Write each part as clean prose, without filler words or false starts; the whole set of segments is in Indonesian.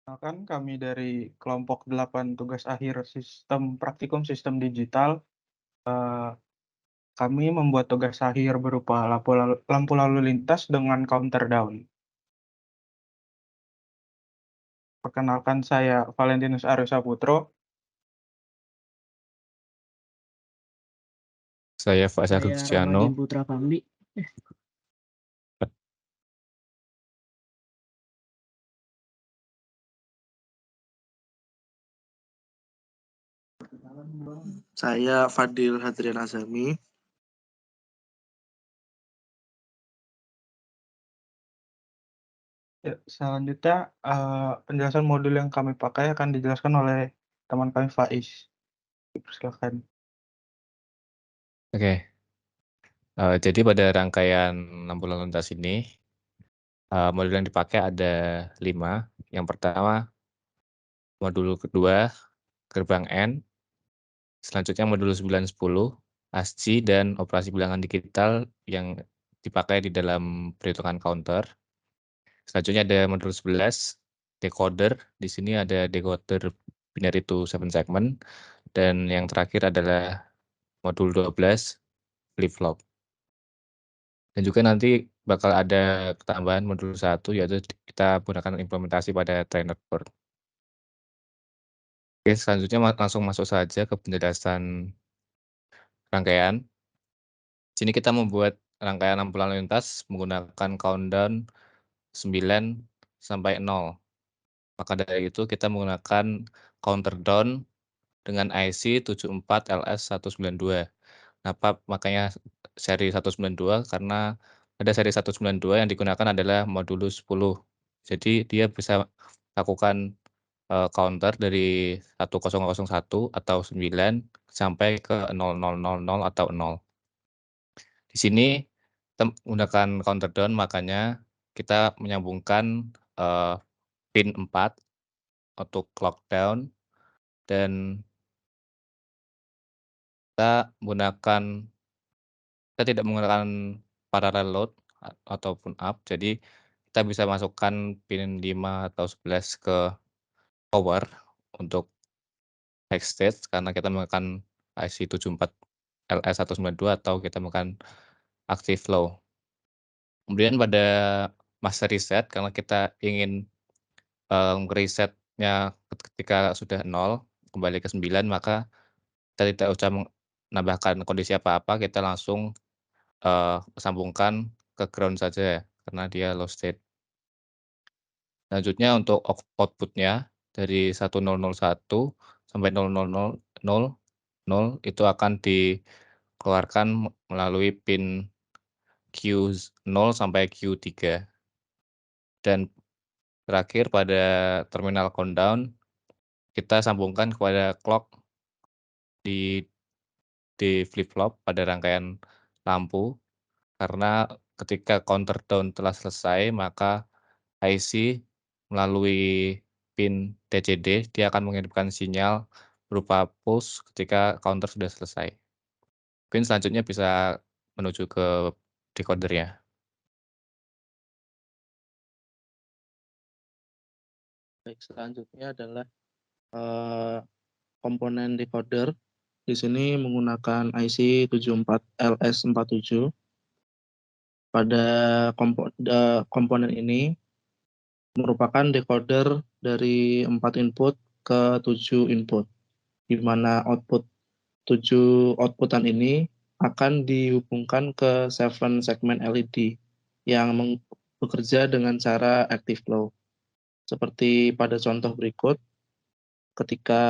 Kan kami dari kelompok 8 tugas akhir sistem praktikum sistem digital, eee, kami membuat tugas akhir berupa lampu lalu lintas dengan countdown. Perkenalkan saya Valentinus Aryo Saputro. Saya Faisal Saya Kristiano. Ramadhin Putra Pamli. Saya Fadil Hadrian Azami. Ya, selanjutnya, penjelasan modul yang kami pakai akan dijelaskan oleh teman kami Faiz. Silakan. Oke. Jadi pada rangkaian lampu lalu lintas ini, modul yang dipakai ada 5. Yang pertama, modul kedua, gerbang N. Selanjutnya modul 9, 10, ASCII dan operasi bilangan digital yang dipakai di dalam perhitungan counter. Selanjutnya ada modul 11, decoder. Di sini ada decoder binary to 7 segment. Dan yang terakhir adalah modul 12, flip-flop. Dan juga nanti bakal ada tambahan modul 1, yaitu kita gunakan implementasi pada trainer board. Oke, selanjutnya langsung masuk saja ke penjelasan rangkaian. Sini kita membuat rangkaian lampu lalu lintas menggunakan countdown 9 sampai 0. Maka dari itu kita menggunakan counter down dengan IC 74LS192. Kenapa makanya seri 192? Karena pada seri 192 yang digunakan adalah modulus 10. Jadi dia bisa lakukan counter dari 1001 atau 9 sampai ke 0000 atau 0. Di sini kita menggunakan counter down, makanya kita menyambungkan pin 4 untuk clock down, dan kita tidak menggunakan parallel load ataupun up, jadi kita bisa masukkan pin 5 atau 11 ke power untuk backstage karena kita menggunakan IC 74LS192 atau kita menggunakan active low. Kemudian pada masa reset, karena kita ingin resetnya ketika sudah 0 kembali ke 9, maka kita tidak usah menambahkan kondisi apa-apa, kita langsung sambungkan ke ground saja karena dia low state. Selanjutnya untuk outputnya dari 1001 sampai 0000 itu akan dikeluarkan melalui pin Q0 sampai Q3. Dan terakhir pada terminal countdown kita sambungkan kepada clock di flip-flop pada rangkaian lampu, karena ketika counter down telah selesai, maka IC melalui pin TCD, dia akan mengirimkan sinyal berupa pulse ketika counter sudah selesai. Mungkin selanjutnya bisa menuju ke decoder-nya. Baik, selanjutnya adalah komponen decoder. Di sini menggunakan IC 74LS47. Pada komponen ini merupakan decoder dari 4 input ke 7 input, di mana output 7 outputan ini akan dihubungkan ke 7 segmen LED yang bekerja dengan cara active flow. Seperti pada contoh berikut, ketika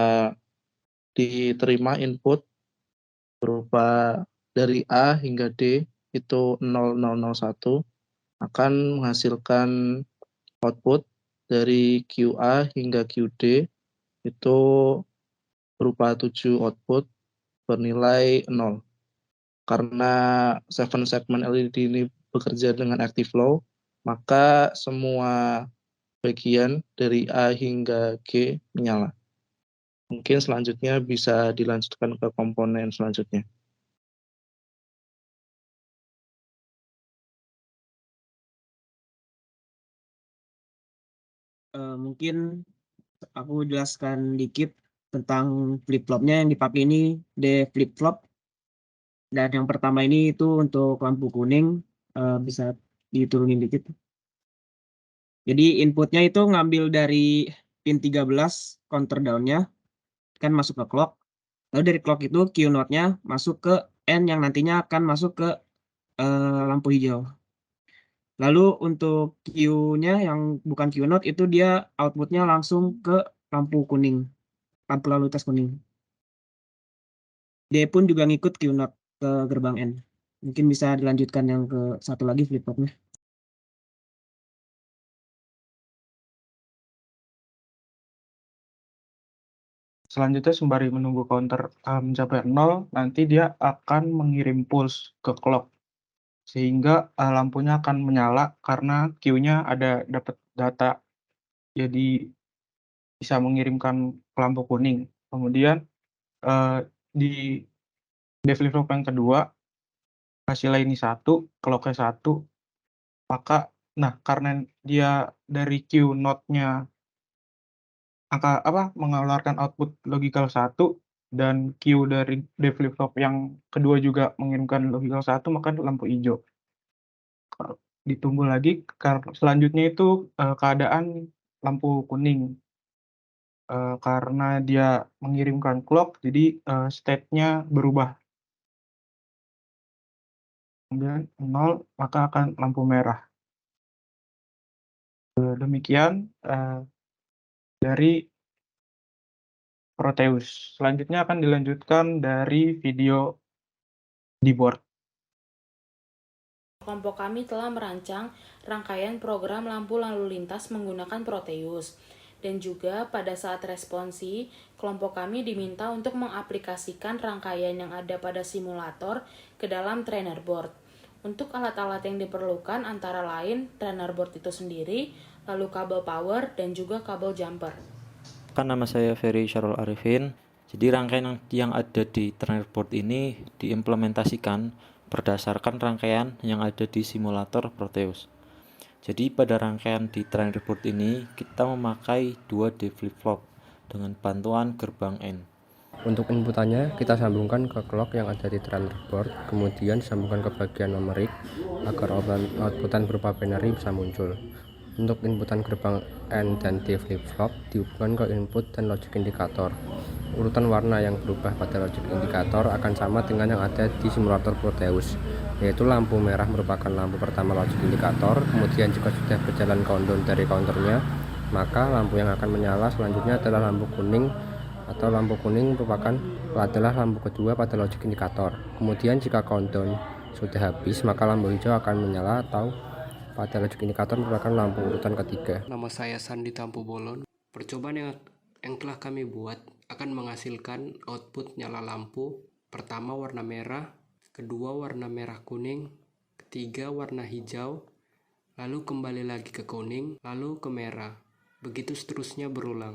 diterima input berupa dari A hingga D itu 0001 akan menghasilkan output dari QA hingga QD itu berupa 7 output bernilai 0. Karena 7 segmen LED ini bekerja dengan active flow, maka semua bagian dari A hingga G menyala. Mungkin selanjutnya bisa dilanjutkan ke komponen selanjutnya. Mungkin aku jelaskan dikit tentang flip-flopnya. Yang dipakai ini D flip-flop. Dan yang pertama ini itu untuk lampu kuning, bisa diturunin dikit. Jadi inputnya itu ngambil dari pin 13 counter down-nya, kan masuk ke clock. Lalu dari clock itu Q node-nya masuk ke N yang nantinya akan masuk ke lampu hijau. Lalu untuk Q-nya yang bukan Q node itu dia outputnya langsung ke lampu kuning, lampu lalu lintas kuning. D pun juga ngikut Q node ke gerbang N. Mungkin bisa dilanjutkan yang ke satu lagi flip-flopnya. Selanjutnya sembari menunggu counter mencapai 0, nanti dia akan mengirim pulse ke clock. Sehingga lampunya akan menyala karena Q-nya ada dapat data. Jadi bisa mengirimkan ke lampu kuning. Kemudian di D flip-flop yang kedua, hasilnya ini 1, clock-nya 1, maka karena dia dari Q node-nya mengeluarkan output logical 1 dan Q dari D flip-flop yang kedua juga mengirimkan logical 1, maka lampu hijau. Ditunggu lagi selanjutnya itu keadaan lampu kuning. Karena dia mengirimkan clock, jadi state-nya berubah. Kemudian 0, maka akan lampu merah. Demikian dari Proteus. Selanjutnya akan dilanjutkan dari video di board. Kelompok kami telah merancang rangkaian program lampu lalu lintas menggunakan Proteus. Dan juga pada saat responsi, kelompok kami diminta untuk mengaplikasikan rangkaian yang ada pada simulator ke dalam trainer board. Untuk alat-alat yang diperlukan antara lain trainer board itu sendiri, lalu kabel power, dan juga kabel jumper. Nama saya Ferry Syarul Arifin. Jadi rangkaian yang ada di trainer board ini diimplementasikan berdasarkan rangkaian yang ada di simulator Proteus. Jadi pada rangkaian di trainer board ini kita memakai 2 D flip-flop dengan bantuan gerbang N. Untuk inputannya kita sambungkan ke clock yang ada di trainer board, kemudian sambungkan ke bagian numerik agar outputan berupa binary bisa muncul. Untuk inputan gerbang N dan D flip-flop dihubungkan ke input dan logic indikator. Urutan warna yang berubah pada logic indikator akan sama dengan yang ada di simulator Proteus, yaitu lampu merah merupakan lampu pertama logic indikator. Kemudian jika sudah berjalan countdown dari counternya, maka lampu yang akan menyala selanjutnya adalah lampu kuning, atau lampu kuning adalah lampu kedua pada logic indikator. Kemudian jika countdown sudah habis, maka lampu hijau akan menyala atau pada logic indikator merupakan lampu urutan ketiga. Nama saya Sandi Tampu Bolon. Percobaan yang telah kami buat akan menghasilkan output nyala lampu. Pertama warna merah, kedua warna merah kuning, ketiga warna hijau, lalu kembali lagi ke kuning, lalu ke merah. Begitu seterusnya berulang.